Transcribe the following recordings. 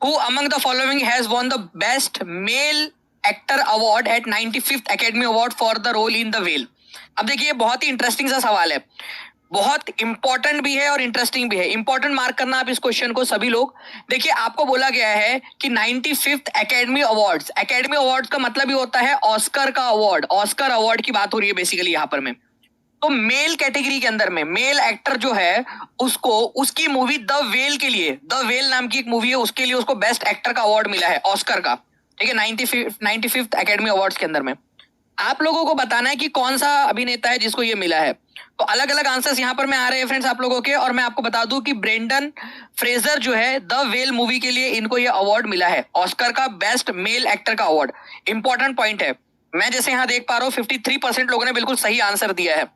Who among the following has won the Best Male Actor Award at 95th Academy Award for the role in The Whale? अब देखिए बहुत ही interesting सा सवाल है, बहुत important भी है और इंटरेस्टिंग भी है। इंपॉर्टेंट मार्क करना आप इस क्वेश्चन को सभी लोग। देखिए आपको बोला गया है कि 95th academy awards, academy awards का मतलब ही होता है ऑस्कर का अवार्ड, ऑस्कर अवार्ड की बात हो रही है बेसिकली यहाँ पर में। तो मेल कैटेगरी के अंदर में मेल एक्टर जो है उसको उसकी मूवी द वेल के लिए, द वेल नाम की एक मूवी है, उसके लिए उसको बेस्ट एक्टर का अवार्ड मिला है ऑस्कर का, ठीक है, 95th एकेडमी अवार्ड्स के अंदर में। आप लोगों को बताना है कि कौन सा अभिनेता है जिसको ये मिला है। तो अलग अलग आंसर्स यहाँ पर में आ रहे हैं फ्रेंड्स आप लोगों के, और मैं आपको बता दूं कि ब्रेंडन फ्रेजर जो है द वेल मूवी के लिए इनको ये अवार्ड मिला है, ऑस्कर का बेस्ट मेल एक्टर का अवार्ड। इंपॉर्टेंट पॉइंट है, मैं जैसे यहाँ देख पा रहा हूँ 53% लोगों ने बिल्कुल सही आंसर दिया है।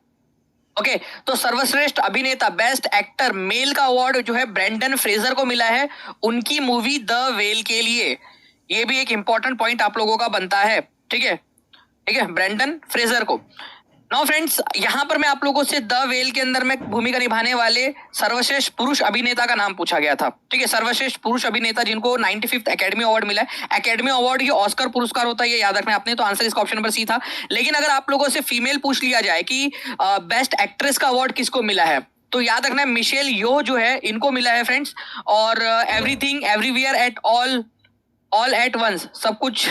ओके, तो सर्वश्रेष्ठ अभिनेता बेस्ट एक्टर मेल का अवार्ड जो है ब्रेंडन फ्रेजर को मिला है उनकी मूवी द वेल के लिए। ये भी एक इंपॉर्टेंट पॉइंट आप लोगों का बनता है, ठीक है, ठीक है, ब्रेंडन फ्रेजर को। नाउ फ्रेंड्स, यहां पर मैं आप लोगों से द वेल के अंदर में भूमिका निभाने वाले सर्वश्रेष्ठ पुरुष अभिनेता का नाम पूछा गया था, ठीक है, सर्वश्रेष्ठ पुरुष अभिनेता जिनको 95th एकेडमी अवार्ड मिला है। एकेडमी अवार्ड ये ऑस्कर पुरस्कार होता है, ये याद रखना आपने, तो आंसर इसका ऑप्शन नंबर सी था। लेकिन अगर आप लोगों से फीमेल पूछ लिया जाए कि बेस्ट एक्ट्रेस का अवार्ड किसको मिला है, तो याद रखना है मिशेल यो जो है इनको मिला है फ्रेंड्स। और everything everywhere at all at once, सब कुछ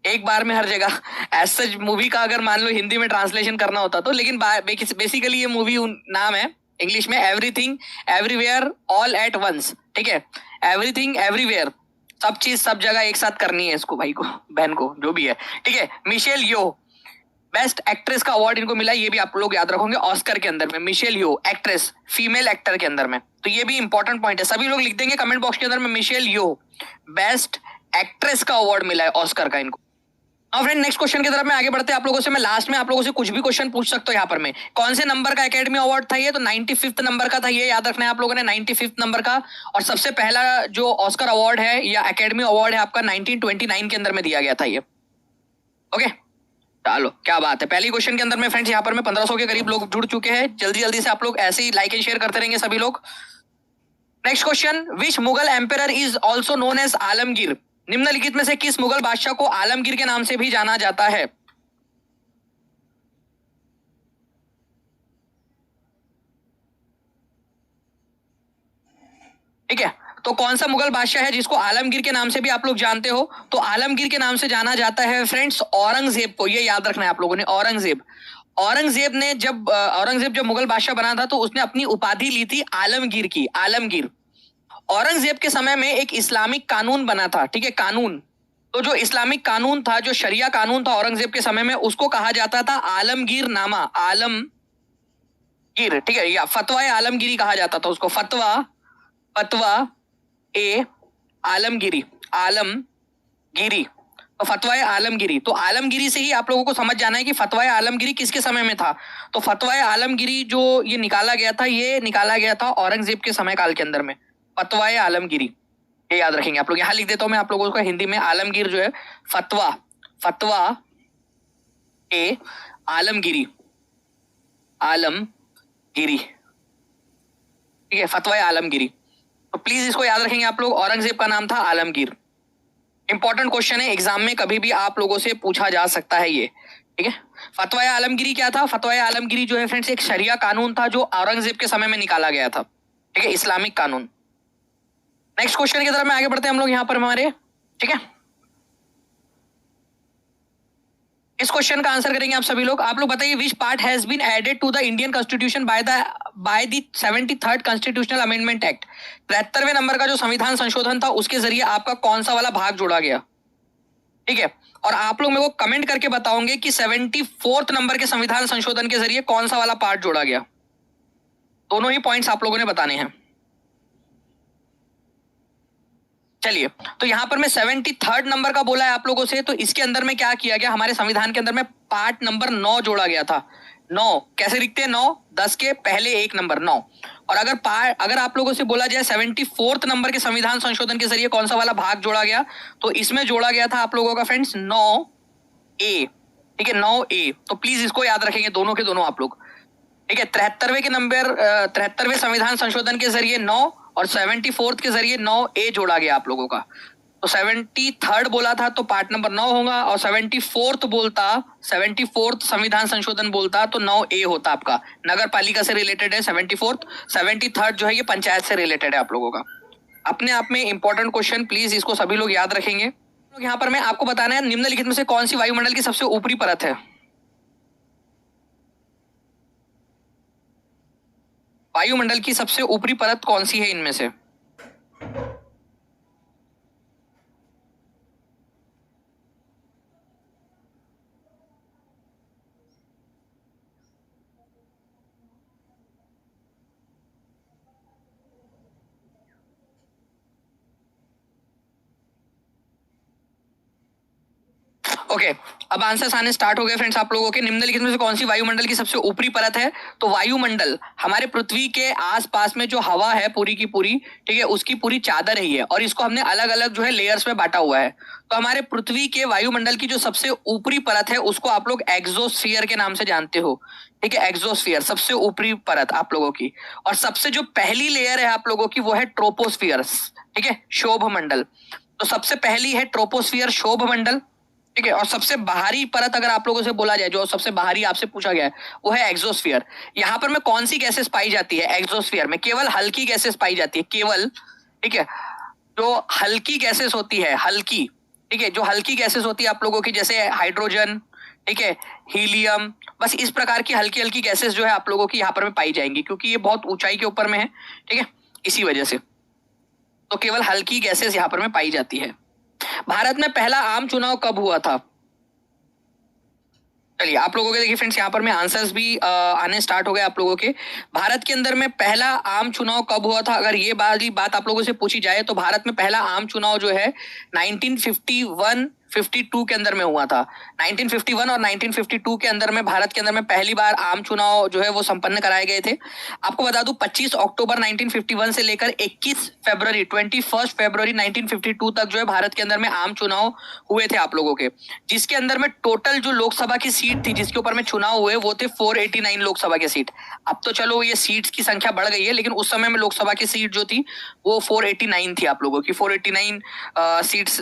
एक बार में हर जगह, ऐसा मूवी का अगर मान लो हिंदी में ट्रांसलेशन करना होता तो, लेकिन बेसिकली ये मूवी नाम है इंग्लिश में everything everywhere all at once, ठीक है, एवरीथिंग एवरीवेयर, सब चीज सब जगह एक साथ करनी है इसको, भाई को बहन को जो भी है, ठीक है। मिशेल यो बेस्ट एक्ट्रेस का अवार्ड इनको मिला, ये भी आप लोग याद रखोगे ऑस्कर के अंदर में, मिशेल यो एक्ट्रेस फीमेल एक्टर के अंदर में, तो ये भी इंपॉर्टेंट पॉइंट है। सभी लोग लिख देंगे कमेंट बॉक्स के अंदर में मिशेल यो बेस्ट एक्ट्रेस का अवार्ड मिला है ऑस्कर का इनको। अब फ्रेंड नेक्स्ट क्वेश्चन की तरफ में आगे बढ़ते हैं आप लोगों से। मैं लास्ट में आप लोगों से कुछ भी क्वेश्चन पूछ सकता हूं यहाँ पर मैं, कौन से नंबर का एकेडमी अवार्ड था ये, तो 95th नंबर का था, ये याद रखना है आप लोगों ने, 95th नंबर का। और सबसे पहला जो ऑस्कर अवार्ड है या एकेडमी अवार्ड है आपका 1929 के अंदर में दिया गया था ये। ओके चलो क्या बात है। पहली क्वेश्चन के अंदर में फ्रेंड्स यहाँ पर में 1500 के करीब लोग जुड़ चुके हैं। जल्दी जल्दी से आप लोग ऐसे ही लाइक एंड शेयर करते रहेंगे सभी लोग। Next question, which Mughal empire is also known as Alamgir? निम्नलिखित में से किस मुगल बादशाह को आलमगीर के नाम से भी जाना जाता है? ठीक है, तो कौन सा मुगल बादशाह है जिसको आलमगीर के नाम से भी आप लोग जानते हो? तो आलमगीर के नाम से जाना जाता है फ्रेंड्स औरंगजेब को, ये याद रखना है आप लोगों ने, औरंगजेब। औरंगजेब जब मुगल बादशाह बना था तो उसने अपनी उपाधि ली थी आलमगीर की, आलमगीर। औरंगजेब के समय में एक इस्लामिक कानून बना था, ठीक है, कानून, तो जो इस्लामिक कानून था, जो शरिया कानून था औरंगजेब के समय में, उसको कहा जाता था आलमगीर नामा, आलमगीर, ठीक है, या फतवा आलमगिरी कहा जाता था उसको, फतवा ए आलमगिरी, आलमगिरी, तो फतवा आलमगिरी। तो आलमगिरी से ही आप लोगों को समझ जाना है कि फतवा आलमगिरी किसके समय में था। तो फतवा आलमगिरी जो ये निकाला गया था, ये निकाला गया था औरंगजेब के समय काल के अंदर में, फतवा आलमगिरी, ये याद रखेंगे आप लोग। यहां लिख देता हूं मैं आप लोगों को हिंदी में, आलमगीर जो है फतवा ए आलमगिरी, आलमगिरी, ठीक है, फतवा आलमगिरी। तो प्लीज इसको याद रखेंगे आप लोग, औरंगजेब का नाम था आलमगीर। इंपॉर्टेंट क्वेश्चन है, एग्जाम में कभी भी आप लोगों से पूछा जा सकता है ये, ठीक है। फतवा आलमगिरी क्या था? फतवा आलमगिरी जो है फ्रेंड्स एक शरिया कानून था जो औरंगजेब के समय में निकाला गया था, ठीक है, इस्लामिक कानून। नेक्स्ट क्वेश्चन की तरफ में आगे बढ़ते हैं हम लोग यहाँ पर हमारे, ठीक है। इस क्वेश्चन का आंसर करेंगे आप सभी लोग। आप लोग बताइए, which part has been added to the Indian constitution by the 73rd constitutional amendment act? 73वें नंबर का जो संविधान संशोधन था उसके जरिए आपका कौन सा वाला भाग जोड़ा गया, ठीक है। और आप लोग मेरे को कमेंट करके बताओगे कि 74th नंबर के संविधान संशोधन के जरिए कौन सा वाला पार्ट जोड़ा गया। दोनों ही पॉइंट्स आप लोगों ने बताने हैं। चलिए, तो यहां पर मैं 73rd नंबर का बोला है आप लोगों से, तो इसके अंदर में क्या किया गया, हमारे संविधान के अंदर में पार्ट नंबर 9 जोड़ा गया था। 9 कैसे लिखते हैं? 9 10 के पहले एक नंबर 9। और अगर आप लोगों से बोला जाए 74th नंबर के संविधान संशोधन के जरिए कौन सा वाला भाग जोड़ा गया, तो इसमें जोड़ा गया था आप लोगों का फ्रेंड्स 9A, ठीक है, 9A। तो प्लीज इसको याद रखेंगे दोनों के दोनों आप लोग, ठीक है। 73वें संविधान संशोधन के जरिए 9 और 74th के जरिए 9A जोड़ा गया आप लोगों का। तो 73rd बोला था तो पार्ट नंबर 9 होगा, और 74th संविधान संशोधन बोलता तो 9A होता आपका। नगर पालिका से रिलेटेड है 74th, 73rd जो है ये पंचायत से रिलेटेड है आप लोगों का। अपने आप में इंपॉर्टेंट क्वेश्चन, प्लीज इसको सभी लोग याद रखेंगे। यहाँ पर मैं आपको बताना है निम्नलिखित में से कौन सी वायुमंडल की सबसे ऊपरी परत है। वायुमंडल की सबसे ऊपरी परत कौन सी है इनमें से? ओके अब आंसर्स आने स्टार्ट हो गए फ्रेंड्स आप लोगों के। निम्नलिखित में से कौन सी वायुमंडल की सबसे ऊपरी परत है? तो वायुमंडल हमारे पृथ्वी के आसपास में जो हवा है पूरी की पूरी, ठीक है, उसकी पूरी चादर ही है, और इसको हमने अलग अलग जो है लेयर्स में बांटा हुआ है। तो हमारे पृथ्वी के वायुमंडल की जो सबसे ऊपरी परत है उसको आप लोग एक्सोस्फीयर के नाम से जानते हो, ठीक है, एक्सोस्फीयर सबसे ऊपरी परत आप लोगों की। और सबसे जो पहली लेयर है आप लोगों की वो है ट्रोपोस्फियर, ठीक है, शोभ मंडल। तो सबसे पहली है ट्रोपोस्फियर, शोभ मंडल, ठीक है। और सबसे बाहरी परत अगर आप लोगों से बोला जाए, जो सबसे बाहरी आपसे पूछा गया है वो है एक्सोस्फीयर। यहाँ पर में कौन सी गैसेस पाई जाती है? एक्सोस्फीयर में केवल हल्की गैसेस पाई जाती है, केवल, ठीक है, जो हल्की गैसेस होती है, हल्की, ठीक है, जो हल्की गैसेस होती है आप लोगों की, जैसे हाइड्रोजन, ठीक है, हीलियम, बस इस प्रकार की हल्की हल्की गैसेस जो है आप लोगों की यहाँ पर में पाई जाएंगी, क्योंकि ये बहुत ऊंचाई के ऊपर में है, ठीक है, इसी वजह से तो केवल हल्की गैसेस यहाँ पर में पाई जाती है। भारत में पहला आम चुनाव कब हुआ था? चलिए आप लोगों के देखिए फ्रेंड्स यहाँ पर में आंसर्स भी आने स्टार्ट हो गए आप लोगों के। भारत के अंदर में पहला आम चुनाव कब हुआ था? अगर ये बात आप लोगों से पूछी जाए तो भारत में पहला आम चुनाव जो है 1951-52 के अंदर में हुआ था। 1951 और 1952 के अंदर में भारत के अंदर में पहली बार आम चुनाव जो है वो संपन्न कराए गए थे। आपको बता दूं 25 अक्टूबर 1951 से लेकर 21 फरवरी 1952 तक जो है भारत के अंदर में आम चुनाव हुए थे आप लोगों के, जिसके अंदर में टोटल जो लोकसभा की सीट थी जिसके ऊपर में चुनाव हुए वो थे 489 लोकसभा की सीट। अब तो चलो ये सीट्स की संख्या बढ़ गई है, लेकिन उस समय में लोकसभा की सीट जो थी वो 489 थी आप लोगों की। 489 सीट्स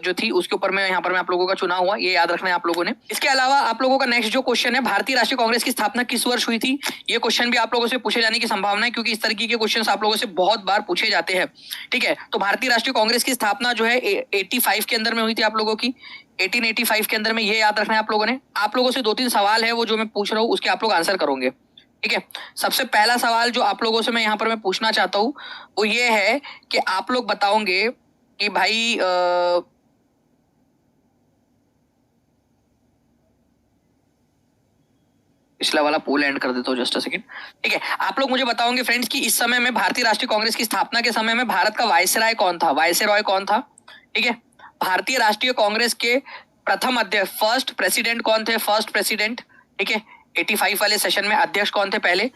जो थी उसके ऊपर में यहाँ पर में आप लोगों का चुनाव हुआ, ये याद रखना है आप लोगों ने। इसके अलावा आप लोगों का नेक्स्ट जो क्वेश्चन है, भारतीय राष्ट्रीय कांग्रेस की स्थापना किस वर्ष हुई थी? ये क्वेश्चन भी आप लोगों से पूछे जाने की संभावना है, क्योंकि इस तरीके के क्वेश्चन आप लोगों से बहुत बार पूछे जाते हैं, ठीक है। तो भारतीय राष्ट्रीय कांग्रेस की स्थापना जो है 85 के अंदर में हुई थी आप लोगों की, 1885 के अंदर में, ये याद रखना है आप लोगों ने। आप लोगों से 2-3 सवाल है वो जो मैं पूछ रहा हूँ उसके आप लोग आंसर करोगे, ठीक है। सबसे पहला सवाल जो आप लोगों से मैं यहाँ पर मैं पूछना चाहता हूँ वो ये है कि आप लोग बताओगे कि भाई पिछला वाला पोल एंड कर देता हूँ जस्ट अ सेकंड, ठीक है। आप लोग मुझे बताओगे फ्रेंड्स कि इस समय में भारतीय राष्ट्रीय कांग्रेस की स्थापना के समय में भारत का वायसराय कौन था? वायसराय कौन था, ठीक है। भारतीय राष्ट्रीय कांग्रेस के प्रथम अध्यक्ष, फर्स्ट प्रेसिडेंट कौन थे? फर्स्ट प्रेसिडेंट, ठीक है। 85 वाले सेशन में अध्यक्ष कौन थे पहले?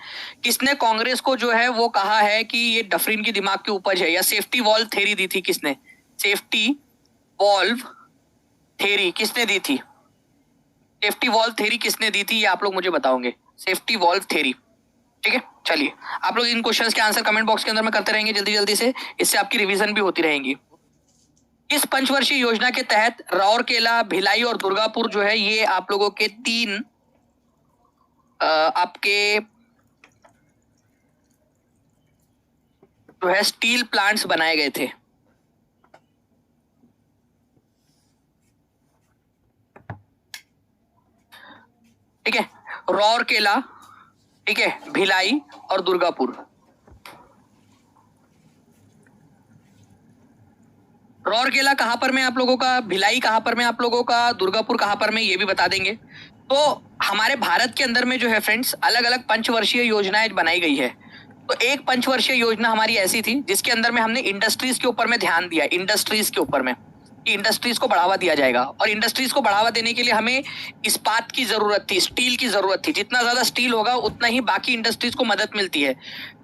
किसने कांग्रेस को जो है वो कहा है कि ये डफरीन की दिमाग की उपज है, या सेफ्टी वॉल्व थ्योरी दी थी किसने? सेफ्टी वॉल्व थ्योरी किसने दी थी? सेफ्टी वॉल्व थ्योरी किसने दी थी ये आप लोग मुझे बताओगे, सेफ्टी वॉल्व थ्योरी, ठीक है। चलिए आप लोग इन क्वेश्चंस के आंसर कमेंट बॉक्स के अंदर में करते रहेंगे जल्दी जल्दी से, इससे आपकी रिवीजन भी होती रहेंगी। इस पंचवर्षीय योजना के तहत राउरकेला, भिलाई और दुर्गापुर जो है ये आप लोगों के 3 आपके जो है स्टील प्लांट्स बनाए गए थे, ठीक है। राउरकेला, ठीक है, भिलाई और दुर्गापुर। राउरकेला कहां पर में आप लोगों का, भिलाई कहां पर में आप लोगों का, दुर्गापुर कहां पर में, ये भी बता देंगे। तो हमारे भारत के अंदर में जो है फ्रेंड्स अलग अलग पंचवर्षीय योजनाएं बनाई गई है। तो एक पंचवर्षीय योजना हमारी ऐसी थी जिसके अंदर में हमने इंडस्ट्रीज के ऊपर में ध्यान दिया, इंडस्ट्रीज के ऊपर में कि इंडस्ट्रीज को बढ़ावा दिया जाएगा, और इंडस्ट्रीज को बढ़ावा देने के लिए हमें इस्पात की जरूरत थी, स्टील की जरूरत थी। जितना ज्यादा स्टील होगा उतना ही बाकी इंडस्ट्रीज को मदद मिलती है।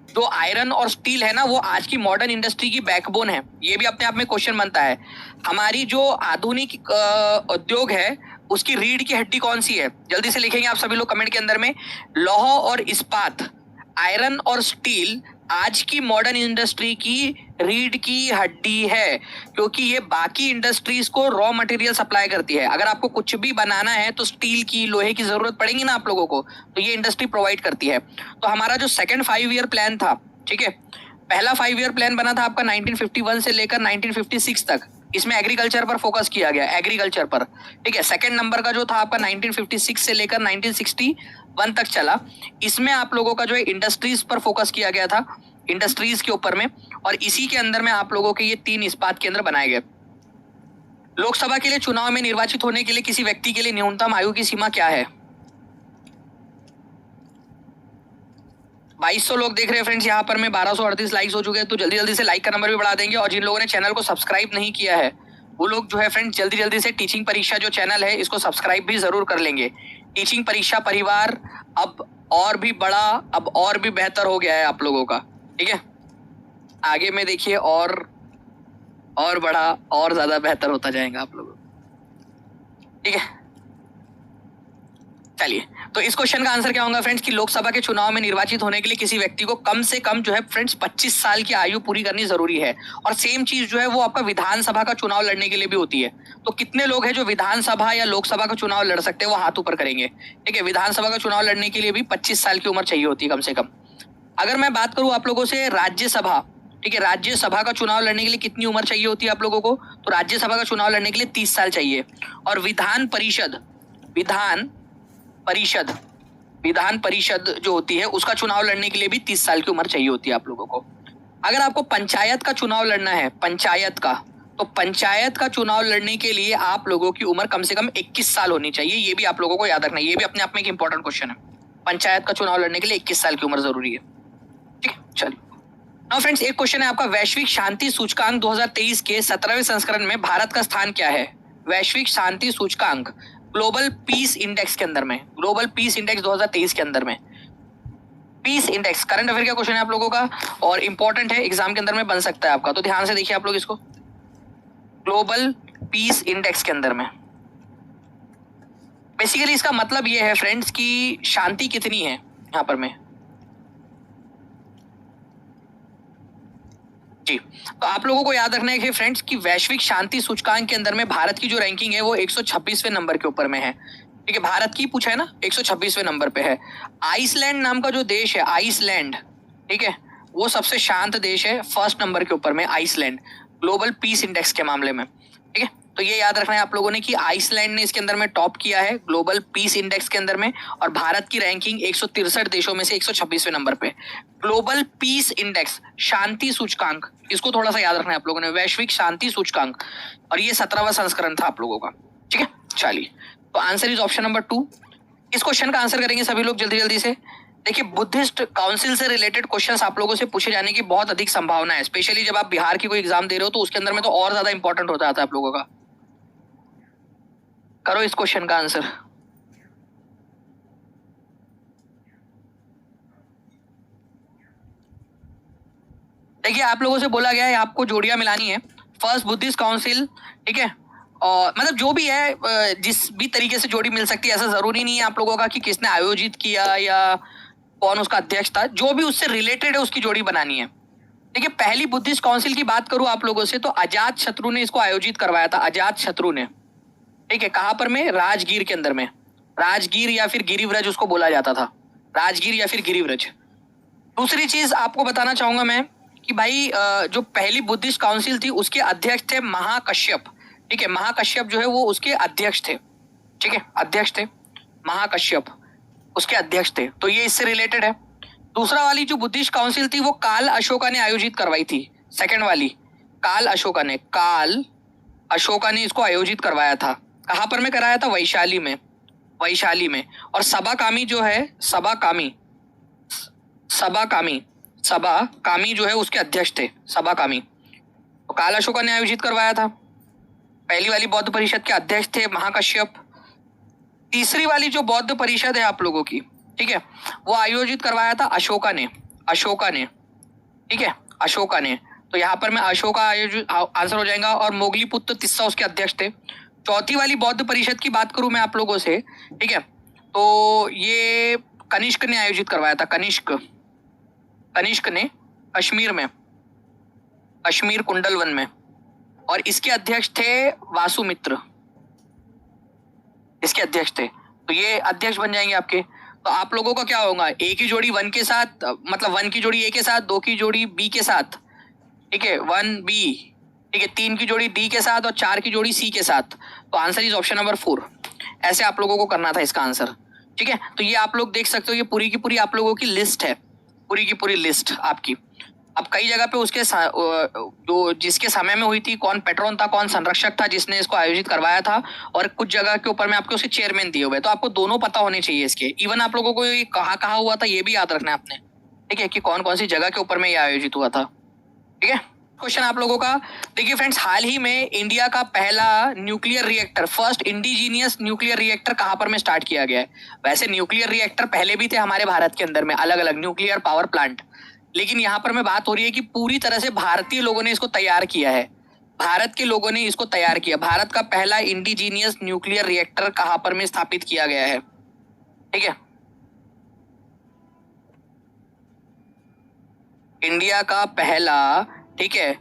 जो आयरन और स्टील है ना वो आज की मॉडर्न इंडस्ट्री की बैकबोन है, ये भी अपने आप में क्वेश्चन बनता है। हमारी जो आधुनिक उद्योग है उसकी रीढ़ की हड्डी कौन सी है? जल्दी से लिखेंगे आप सभी लोग कमेंट के अंदर में। लौह और इस्पात, आयरन और स्टील आज की मॉडर्न इंडस्ट्री की रीढ़ की हड्डी है, क्योंकि ये बाकी इंडस्ट्रीज को रॉ मटेरियल सप्लाई करती है। अगर आपको कुछ भी बनाना है तो स्टील की, लोहे की जरूरत पड़ेगी ना आप लोगों को, तो ये इंडस्ट्री प्रोवाइड करती है। तो हमारा जो सेकंड 5 ईयर प्लान था, ठीक है, पहला 5 ईयर प्लान बना था आपका 1951 से लेकर 1956 तक, इसमें एग्रीकल्चर पर फोकस किया गया, एग्रीकल्चर पर, ठीक है। सेकंड नंबर का जो था आपका 1956 से लेकर 1961 तक चला, इसमें आप लोगों का जो है इंडस्ट्रीज पर फोकस किया गया था, इंडस्ट्रीज के ऊपर में, और इसी के अंदर में आप लोगों के ये 3 इस्पात केंद्र बनाए गए। लोकसभा के लिए चुनाव में निर्वाचित होने के लिए किसी व्यक्ति के लिए न्यूनतम आयु की सीमा क्या है? 2200 लोग देख रहे हैं फ्रेंड्स यहाँ पर, मैं 1238 लाइक्स हो चुके हैं, तो जल्दी जल्दी से लाइक का नंबर भी बढ़ा देंगे। और जिन लोगों ने चैनल को सब्सक्राइब नहीं किया है वो लोग जो है फ्रेंड्स जल्दी जल्दी से टीचिंग परीक्षा जो चैनल है इसको सब्सक्राइब भी जरूर कर लेंगे। टीचिंग परीक्षा परिवार अब और भी बड़ा, अब और भी बेहतर हो गया है आप लोगों का, ठीक है। आगे में देखिए और बड़ा और ज्यादा बेहतर होता जाएगा आप लोगों, ठीक है। चलिए, तो इस क्वेश्चन का आंसर क्या होगा फ्रेंड्स कि लोकसभा के चुनाव में निर्वाचित होने के लिए किसी व्यक्ति को कम से कम जो है फ्रेंड्स 25 साल की आयु पूरी करनी जरूरी है। और सेम चीज जो है वो आपका विधानसभा का चुनाव लड़ने के लिए भी होती है। तो कितने लोग हैं जो विधानसभा या लोकसभा का चुनाव लड़ सकते हैं, वो हाथ ऊपर करेंगे, ठीक है। विधानसभा का चुनाव लड़ने के लिए भी 25 साल की उम्र चाहिए होती है कम से कम। अगर मैं बात करूं आप लोगों से राज्यसभा, ठीक है, राज्यसभा का चुनाव लड़ने के लिए कितनी उम्र चाहिए होती है आप लोगों को, तो राज्यसभा का चुनाव लड़ने के लिए 30 साल चाहिए। और विधान परिषद जो होती है उसका चुनाव लड़ने के लिए भी 30 साल की उम्र चाहिए होती है आप लोगों को। अगर आपको पंचायत का चुनाव लड़ना है, पंचायत का, तो पंचायत का चुनाव लड़ने के लिए आप लोगों की उम्र कम से कम 21 साल होनी चाहिए। ये भी आप लोगों को याद रखना है, ये भी अपने आप में एक इंपॉर्टेंट क्वेश्चन है। पंचायत का चुनाव लड़ने के लिए 21 साल की उम्र जरूरी है, ठीक है। चलिए, नाउ फ्रेंड्स एक क्वेश्चन है आपका, वैश्विक शांति सूचकांक 2023 के 17वें संस्करण में भारत का स्थान क्या है? वैश्विक शांति सूचकांक ग्लोबल पीस इंडेक्स के अंदर में, ग्लोबल पीस इंडेक्स 2023 के अंदर में, पीस इंडेक्स करंट अफेयर का क्वेश्चन है आप लोगों का और इंपॉर्टेंट है, एग्जाम के अंदर में बन सकता है आपका, तो ध्यान से देखिए आप लोग इसको। ग्लोबल पीस इंडेक्स के अंदर में बेसिकली इसका मतलब ये है फ्रेंड्स कि शांति कितनी है यहां पर में जी। तो आप लोगों को याद रखना है कि फ्रेंड्स की वैश्विक शांति सूचकांक के अंदर में भारत की जो रैंकिंग है वो 126वें नंबर के ऊपर में है, ठीक है। भारत की पूछा है ना, 126वें नंबर पे है। आइसलैंड नाम का जो देश है, आइसलैंड, ठीक है, वो सबसे शांत देश है, फर्स्ट नंबर के ऊपर में आइसलैंड, ग्लोबल पीस इंडेक्स के मामले में, ठीक है। तो ये याद रखना है आप लोगों ने कि आइसलैंड ने इसके अंदर में टॉप किया है ग्लोबल पीस इंडेक्स के अंदर में, और भारत की रैंकिंग 163 देशों में से 126वें नंबर पे। ग्लोबल पीस इंडेक्स, शांति सूचकांक, इसको थोड़ा सा याद रखना है आप लोगों ने, वैश्विक शांति सूचकांक, और ये 17वां संस्करण था आप लोगों का, ठीक है। चलिए, तो आंसर इज ऑप्शन नंबर 2। इस क्वेश्चन का आंसर करेंगे सभी लोग जल्दी जल्दी से। देखिए, बुद्धिस्ट काउंसिल से रिलेटेड क्वेश्चंस आप लोगों से पूछे जाने की बहुत अधिक संभावना है, स्पेशली जब आप बिहार की कोई एग्जाम दे रहे हो तो उसके अंदर में तो और ज्यादा इंपॉर्टेंट होता है आप लोगों का। करो इस क्वेश्चन का आंसर। देखिए, आप लोगों से बोला गया है आपको जोड़ियां मिलानी है, फर्स्ट बुद्धिस्ट काउंसिल, ठीक है, और मतलब जो भी है जिस भी तरीके से जोड़ी मिल सकती है, ऐसा जरूरी नहीं है आप लोगों का कि किसने आयोजित किया या कौन उसका अध्यक्ष था, जो भी उससे रिलेटेड है उसकी जोड़ी बनानी है। देखिए, पहली बुद्धिस्ट काउंसिल की बात करूं आप लोगों से तो अजात शत्रु ने इसको आयोजित करवाया था, अजात शत्रु ने, ठीक है। कहां पर में? राजगीर के अंदर में, राजगीर या फिर गिरिव्रज उसको बोला जाता था, राजगीर या फिर गिरिव्रज। दूसरी चीज आपको बताना चाहूंगा मैं कि भाई जो पहली बुद्धिस्ट काउंसिल थी उसके अध्यक्ष थे महाकश्यप, ठीक है। महाकश्यप जो है वो उसके अध्यक्ष थे, ठीक है, अध्यक्ष थे महाकश्यप, उसके अध्यक्ष थे, तो ये इससे रिलेटेड है। दूसरा वाली जो बुद्धिस्ट काउंसिल थी वो काल अशोका ने आयोजित करवाई थी, सेकंड वाली काल अशोका ने इसको आयोजित करवाया था। कहां पर में कराया था? वैशाली में, वैशाली में। और सभा कामी जो है, सभा कामी जो है उसके अध्यक्ष थे, सभा कामी, तो काल अशोका ने आयोजित करवाया था। पहली वाली बौद्ध परिषद के अध्यक्ष थे महाकश्यप। तीसरी वाली जो बौद्ध परिषद है आप लोगों की, ठीक है, वो आयोजित करवाया था अशोका ने, ठीक है, अशोका ने। तो यहाँ पर मैं अशोका आंसर हो जाएगा, और मोगलीपुत्र तिस्सा उसके अध्यक्ष थे। चौथी वाली बौद्ध परिषद की बात करूं मैं आप लोगों से, ठीक है, तो ये कनिष्क ने आयोजित करवाया था, कनिष्क ने कश्मीर में, कश्मीर कुंडल वन में, और इसके अध्यक्ष थे वासुमित्र, इसके अध्यक्ष थे। तो ये अध्यक्ष बन जाएंगे आपके। तो आप लोगों का क्या होगा, ए की जोड़ी 1 के साथ, मतलब 1 की जोड़ी ए के साथ, 2 की जोड़ी बी के साथ, ठीक है, 1 बी, ठीक है, 3 की जोड़ी डी के साथ और 4 की जोड़ी सी के साथ। तो आंसर इज ऑप्शन नंबर 4। ऐसे आप लोगों को करना था इसका आंसर, ठीक है। तो ये आप लोग देख सकते हो, ये पूरी की पूरी आप लोगों की लिस्ट है, पूरी की पूरी लिस्ट आपकी। अब कई जगह पे उसके जो जिसके समय में हुई थी, कौन पेट्रोन था, कौन संरक्षक था जिसने इसको आयोजित करवाया था, और कुछ जगह के ऊपर में आपको उसके चेयरमैन दिए हुए। तो आपको दोनों पता होने चाहिए इसके। इवन आप लोगों को ये कहाँ हुआ था ये भी याद रखना है आपने, ठीक है, कि कौन कौन सी जगह के ऊपर में ये आयोजित हुआ था, ठीक है। क्वेश्चन आप लोगों का, देखिए फ्रेंड्स, हाल ही में इंडिया का पहला nuclear reactor, first indigenous nuclear reactor कहां पर में स्टार्ट किया गया है। वैसे न्यूक्लियर रिएक्टर पहले भी थे हमारे भारत के अंदर में, अलग अलग न्यूक्लियर पावर प्लांट, लेकिन यहाँ पर में बात हो रही है कि पूरी तरह से भारतीय लोगों ने इसको तैयार किया है, भारत के लोगों ने इसको तैयार किया। भारत का पहला इंडिजीनियस न्यूक्लियर रिएक्टर कहां पर में स्थापित किया गया है, ठीक है। इंडिया का पहला, ठीक है,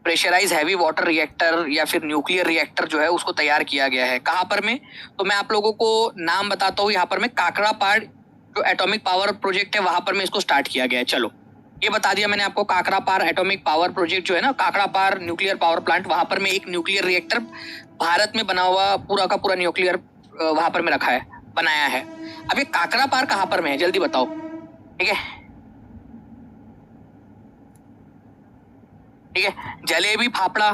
प्रेशराइज हैवी वाटर रिएक्टर या फिर न्यूक्लियर रिएक्टर जो है उसको तैयार किया गया है कहां पर में। तो मैं आप लोगों को नाम बताता हूँ। यहाँ पर में काकरापार जो एटॉमिक पावर प्रोजेक्ट है वहां पर में इसको स्टार्ट किया गया है। चलो ये बता दिया मैंने आपको, काकरापार एटॉमिक पावर प्रोजेक्ट जो है ना, काकरापार न्यूक्लियर पावर प्लांट, वहां पर में एक न्यूक्लियर रिएक्टर भारत में बना हुआ पूरा का पूरा न्यूक्लियर वहां पर में रखा है, बनाया है। अब ये काकरापार कहां पर में है जल्दी बताओ, ठीक है, ठीक है। जलेबी फाफड़ा,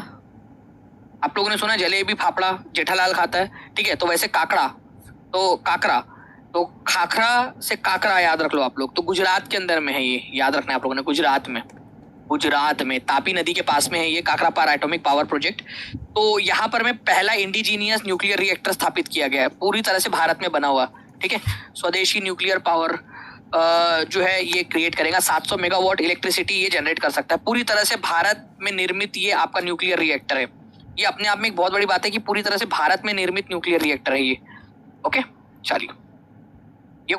आप लोगों ने सुना जलेबी फाफड़ा जेठालाल खाता है, ठीक है। तो वैसे काकड़ा, तो काकरा, तो खाखरा से काकरा याद रख लो आप लोग। तो गुजरात के अंदर में है ये, याद रखना है आप लोगों ने, गुजरात में, गुजरात में तापी नदी के पास में है ये काकरापार एटॉमिक पावर प्रोजेक्ट। तो यहाँ पर में पहला इंडिजीनियस न्यूक्लियर रिएक्टर स्थापित किया गया है, पूरी तरह से भारत में बना हुआ, ठीक है। स्वदेशी न्यूक्लियर पावर जो है ये क्रिएट करेगा, 700 मेगावाट इलेक्ट्रिसिटी ये जनरेट कर सकता है। पूरी तरह से भारत में निर्मित ये आपका न्यूक्लियर रिएक्टर है। ये अपने आप में एक बहुत बड़ी बात है कि पूरी तरह से भारत में निर्मित न्यूक्लियर रिएक्टर है ये, ओके। चलिए।